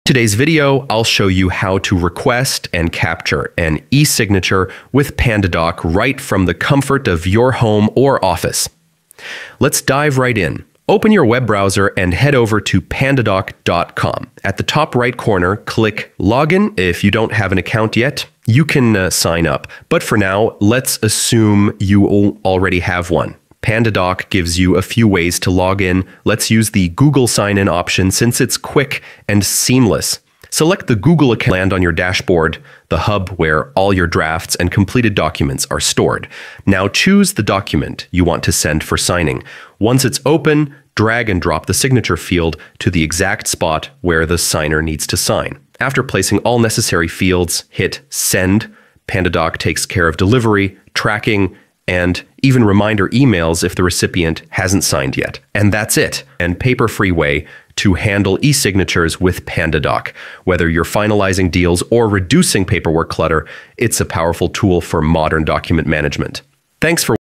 Today's video, I'll show you how to request and capture an e-signature with Pandadoc right from the comfort of your home or office. Let's dive right in. Open your web browser and head over to pandadoc.com. At the top right corner, click Login. If you don't have an account yet, you can sign up. But for now, let's assume you already have one. Pandadoc gives you a few ways to log in. Let's use the Google sign-in option since it's quick and seamless. Select the Google account, land on your dashboard, the hub where all your drafts and completed documents are stored. Now choose the document you want to send for signing. Once it's open, drag and drop the signature field to the exact spot where the signer needs to sign. After placing all necessary fields, hit Send. Pandadoc takes care of delivery, tracking, and even reminder emails if the recipient hasn't signed yet. And that's it, and paper-free way to handle e-signatures with Pandadoc. Whether you're finalizing deals or reducing paperwork clutter, it's a powerful tool for modern document management. Thanks for